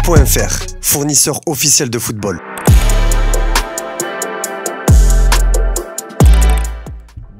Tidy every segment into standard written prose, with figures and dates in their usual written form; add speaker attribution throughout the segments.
Speaker 1: JT.fr, fournisseur officiel de football.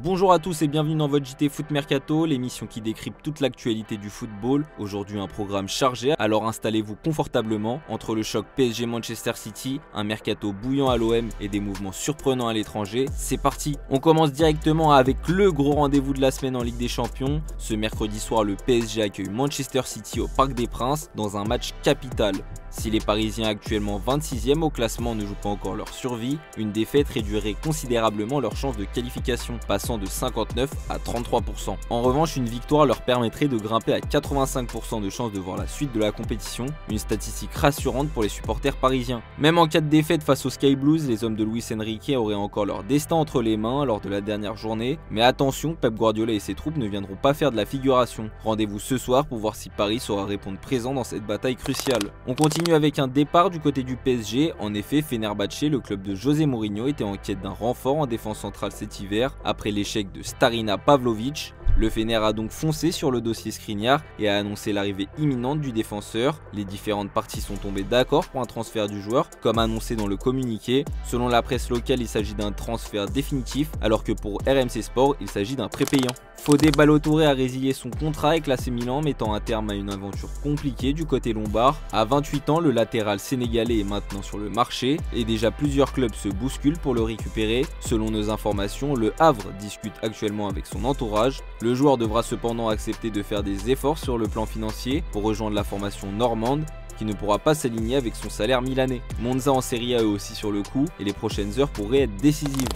Speaker 2: Bonjour à tous et bienvenue dans votre JT Foot Mercato, l'émission qui décrypte toute l'actualité du football. Aujourd'hui un programme chargé, alors installez-vous confortablement entre le choc PSG Manchester City, un mercato bouillant à l'OM et des mouvements surprenants à l'étranger. C'est parti. On commence directement avec le gros rendez-vous de la semaine en Ligue des Champions. Ce mercredi soir, le PSG accueille Manchester City au Parc des Princes dans un match capital. Si les Parisiens actuellement 26e au classement ne jouent pas encore leur survie, une défaite réduirait considérablement leurs chances de qualification, passant de 59 à 33%. En revanche, une victoire leur permettrait de grimper à 85% de chances de voir la suite de la compétition, une statistique rassurante pour les supporters parisiens. Même en cas de défaite face aux Sky Blues, les hommes de Luis Enrique auraient encore leur destin entre les mains lors de la dernière journée, mais attention, Pep Guardiola et ses troupes ne viendront pas faire de la figuration. Rendez-vous ce soir pour voir si Paris saura répondre présent dans cette bataille cruciale. On continue avec un départ du côté du PSG. En effet, Fenerbahçe, le club de José Mourinho, était en quête d'un renfort en défense centrale cet hiver après l'échec de Starina Pavlovic. Le Fener a donc foncé sur le dossier Skriniar et a annoncé l'arrivée imminente du défenseur. Les différentes parties sont tombées d'accord pour un transfert du joueur, comme annoncé dans le communiqué. Selon la presse locale, il s'agit d'un transfert définitif, alors que pour RMC Sport, il s'agit d'un prépayant. Fodé Ballo-Touré a résilié son contrat avec l'AC Milan, mettant un terme à une aventure compliquée du côté lombard. À 28 ans, le latéral sénégalais est maintenant sur le marché et déjà plusieurs clubs se bousculent pour le récupérer. Selon nos informations, le Havre discute actuellement avec son entourage. Le joueur devra cependant accepter de faire des efforts sur le plan financier pour rejoindre la formation normande, qui ne pourra pas s'aligner avec son salaire milanais. Monza en Serie A est aussi sur le coup et les prochaines heures pourraient être décisives.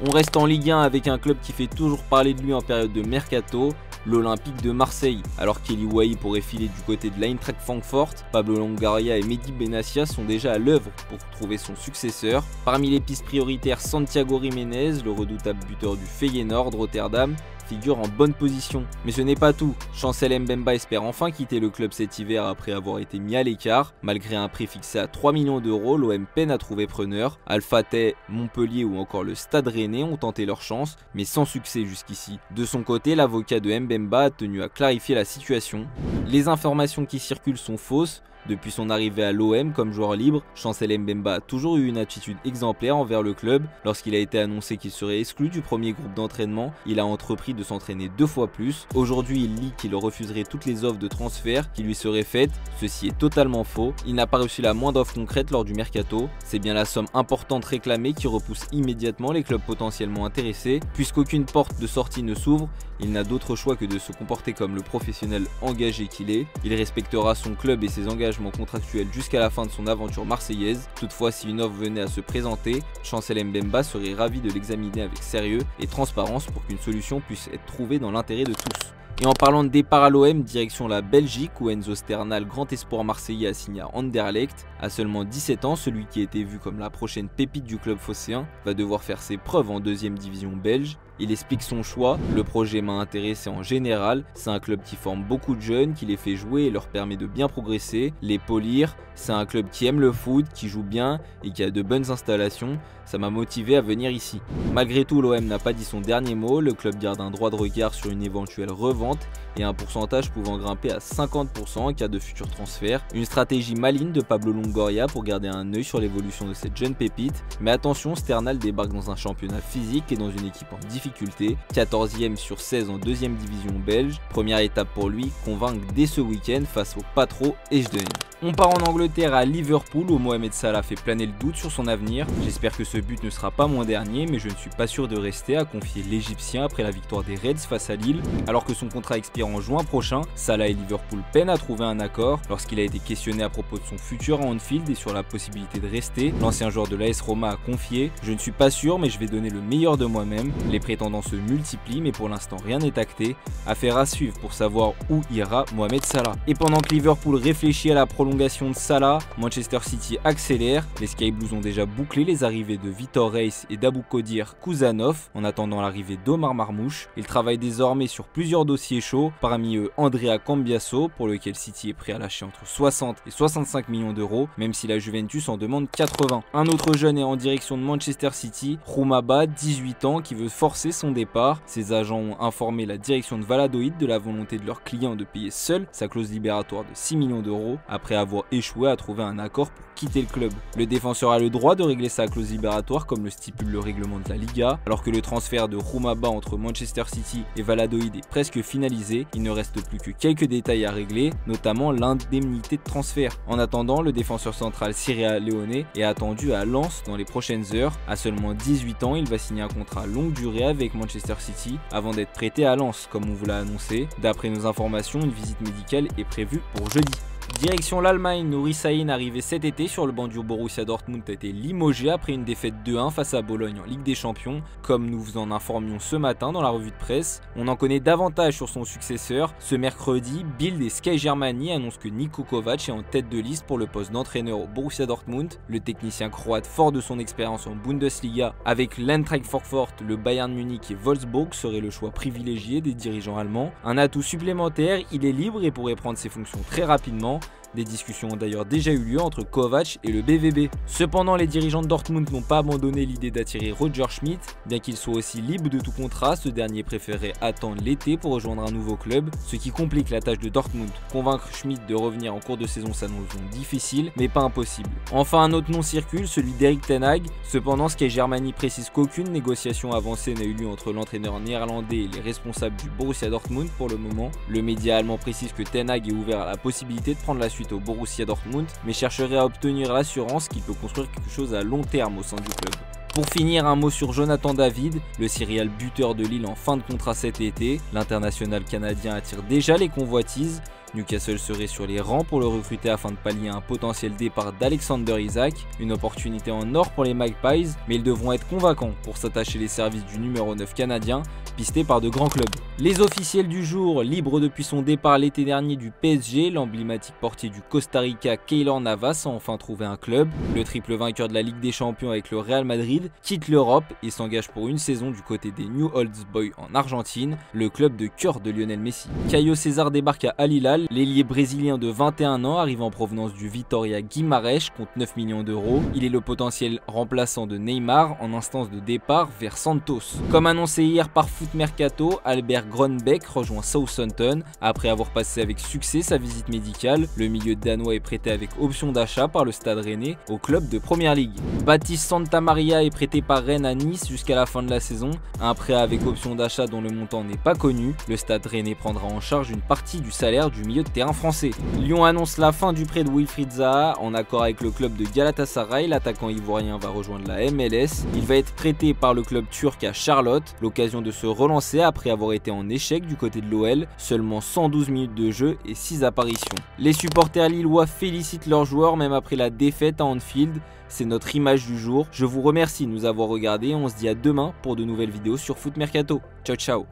Speaker 2: On reste en Ligue 1 avec un club qui fait toujours parler de lui en période de mercato, l'Olympique de Marseille. Alors qu'Eli Wahi pourrait filer du côté de l'Eintracht Francfort, Pablo Longoria et Mehdi Benassia sont déjà à l'œuvre pour trouver son successeur. Parmi les pistes prioritaires, Santiago Jiménez, le redoutable buteur du Feyenoord Rotterdam, figure en bonne position. Mais ce n'est pas tout. Chancel Mbemba espère enfin quitter le club cet hiver après avoir été mis à l'écart. Malgré un prix fixé à 3 millions d'euros, l'OM peine à trouver preneur. Alpha Tay, Montpellier ou encore le Stade Rennais ont tenté leur chance, mais sans succès jusqu'ici. De son côté, l'avocat de Mbemba a tenu à clarifier la situation. Les informations qui circulent sont fausses. Depuis son arrivée à l'OM comme joueur libre, Chancel Mbemba a toujours eu une attitude exemplaire envers le club. Lorsqu'il a été annoncé qu'il serait exclu du premier groupe d'entraînement, il a entrepris de s'entraîner 2 fois plus. Aujourd'hui, il lit qu'il refuserait toutes les offres de transfert qui lui seraient faites. Ceci est totalement faux. Il n'a pas reçu la moindre offre concrète lors du mercato. C'est bien la somme importante réclamée qui repousse immédiatement les clubs potentiellement intéressés. Puisqu'aucune porte de sortie ne s'ouvre, il n'a d'autre choix que de se comporter comme le professionnel engagé qu'il est. Il respectera son club et ses engagements contractuels jusqu'à la fin de son aventure marseillaise. Toutefois, si une offre venait à se présenter, Chancel Mbemba serait ravi de l'examiner avec sérieux et transparence pour qu'une solution puisse être trouvée dans l'intérêt de tous. Et en parlant de départ à l'OM, direction la Belgique où Enzo Sternal, grand espoir marseillais, a signé à Anderlecht. À seulement 17 ans, celui qui était vu comme la prochaine pépite du club phocéen va devoir faire ses preuves en 2e division belge. Il explique son choix, le projet m'a intéressé en général, c'est un club qui forme beaucoup de jeunes, qui les fait jouer et leur permet de bien progresser, les polir, c'est un club qui aime le foot, qui joue bien et qui a de bonnes installations, ça m'a motivé à venir ici. Malgré tout, l'OM n'a pas dit son dernier mot, le club garde un droit de regard sur une éventuelle revente et un pourcentage pouvant grimper à 50% en cas de futur transfert. Une stratégie maligne de Pablo Longoria pour garder un œil sur l'évolution de cette jeune pépite. Mais attention, Sternal débarque dans un championnat physique et dans une équipe en difficulté. 14e sur 16 en 2e division belge. Première étape pour lui, convaincre dès ce week-end face au Patro Ejden. On part en Angleterre à Liverpool où Mohamed Salah fait planer le doute sur son avenir. J'espère que ce but ne sera pas mon dernier, mais je ne suis pas sûr de rester, à confier l'Égyptien après la victoire des Reds face à Lille. Alors que son contrat expire en juin prochain, Salah et Liverpool peinent à trouver un accord. Lorsqu'il a été questionné à propos de son futur à Anfield et sur la possibilité de rester, l'ancien joueur de l'AS Roma a confié « Je ne suis pas sûr, mais je vais donner le meilleur de moi-même. Les prétendants se multiplient, mais pour l'instant rien n'est acté. Affaire à suivre pour savoir où ira Mohamed Salah. » Et pendant que Liverpool réfléchit à la prolongation de Salah, Manchester City accélère. Les Sky Blues ont déjà bouclé les arrivées de Vitor Reis et d'Aboukodir Kouzanov en attendant l'arrivée d'Omar Marmouche. Ils travaillent désormais sur plusieurs dossiers chauds, parmi eux Andrea Cambiasso pour lequel City est prêt à lâcher entre 60 et 65 millions d'euros, même si la Juventus en demande 80. Un autre jeune est en direction de Manchester City, Roumaba, 18 ans, qui veut forcer annoncé son départ. Ses agents ont informé la direction de Valladolid de la volonté de leur client de payer seul sa clause libératoire de 6 millions d'euros après avoir échoué à trouver un accord pour quitter le club. Le défenseur a le droit de régler sa clause libératoire comme le stipule le règlement de la Liga. Alors que le transfert de Roumaba entre Manchester City et Valladolid est presque finalisé, il ne reste plus que quelques détails à régler, notamment l'indemnité de transfert. En attendant, le défenseur central Sierra Leone est attendu à Lens dans les prochaines heures. À seulement 18 ans, il va signer un contrat longue durée avec Manchester City avant d'être prêté à Lens, comme on vous l'a annoncé. D'après nos informations, une visite médicale est prévue pour jeudi. Direction l'Allemagne, Nuri Sahin, arrivé cet été sur le banc du Borussia Dortmund, a été limogé après une défaite 2-1 face à Bologne en Ligue des Champions, comme nous vous en informions ce matin dans la revue de presse. On en connaît davantage sur son successeur. Ce mercredi, Bild et Sky Germany annoncent que Niko Kovac est en tête de liste pour le poste d'entraîneur au Borussia Dortmund. Le technicien croate, fort de son expérience en Bundesliga avec l'Eintracht Francfort, le Bayern Munich et Wolfsburg, serait le choix privilégié des dirigeants allemands. Un atout supplémentaire, il est libre et pourrait prendre ses fonctions très rapidement. Des discussions ont d'ailleurs déjà eu lieu entre Kovac et le BVB. Cependant, les dirigeants de Dortmund n'ont pas abandonné l'idée d'attirer Roger Schmidt. Bien qu'il soit aussi libre de tout contrat, ce dernier préférait attendre l'été pour rejoindre un nouveau club, ce qui complique la tâche de Dortmund. Convaincre Schmidt de revenir en cours de saison s'annonce donc difficile, mais pas impossible. Enfin, un autre nom circule, celui d'Erik ten Hag. Cependant, Sky Germany précise qu'aucune négociation avancée n'a eu lieu entre l'entraîneur néerlandais et les responsables du Borussia Dortmund pour le moment. Le média allemand précise que ten Hag est ouvert à la possibilité de prendre la suite au Borussia Dortmund, mais chercherait à obtenir l'assurance qu'il peut construire quelque chose à long terme au sein du club. Pour finir, un mot sur Jonathan David, le serial buteur de Lille en fin de contrat cet été. L'international canadien attire déjà les convoitises. Newcastle serait sur les rangs pour le recruter afin de pallier un potentiel départ d'Alexander Isak, une opportunité en or pour les Magpies, mais ils devront être convaincants pour s'attacher les services du numéro 9 canadien, pisté par de grands clubs. Les officiels du jour, libre depuis son départ l'été dernier du PSG, l'emblématique portier du Costa Rica Keylor Navas a enfin trouvé un club. Le triple vainqueur de la Ligue des Champions avec le Real Madrid quitte l'Europe et s'engage pour une saison du côté des New Old Boys en Argentine, le club de cœur de Lionel Messi. Caio César débarque à Al Hilal. L'ailier brésilien de 21 ans arrive en provenance du Vitória Guimarães, compte 9 millions d'euros. Il est le potentiel remplaçant de Neymar en instance de départ vers Santos. Comme annoncé hier par Foot Mercato, Albert Grönbeck rejoint Southampton. Après avoir passé avec succès sa visite médicale, le milieu danois est prêté avec option d'achat par le Stade Rennais au club de Première Ligue. Baptiste Santamaria est prêté par Rennes à Nice jusqu'à la fin de la saison. Un prêt avec option d'achat dont le montant n'est pas connu. Le Stade Rennais prendra en charge une partie du salaire du milieu de terrain français. Lyon annonce la fin du prêt de Wilfried Zaha. En accord avec le club de Galatasaray, l'attaquant ivoirien va rejoindre la MLS. Il va être prêté par le club turc à Charlotte, l'occasion de se relancer après avoir été en échec du côté de l'OL. Seulement 112 minutes de jeu et 6 apparitions. Les supporters lillois félicitent leurs joueurs même après la défaite à Anfield. C'est notre image du jour. Je vous remercie de nous avoir regardés. On se dit à demain pour de nouvelles vidéos sur Foot Mercato. Ciao ciao.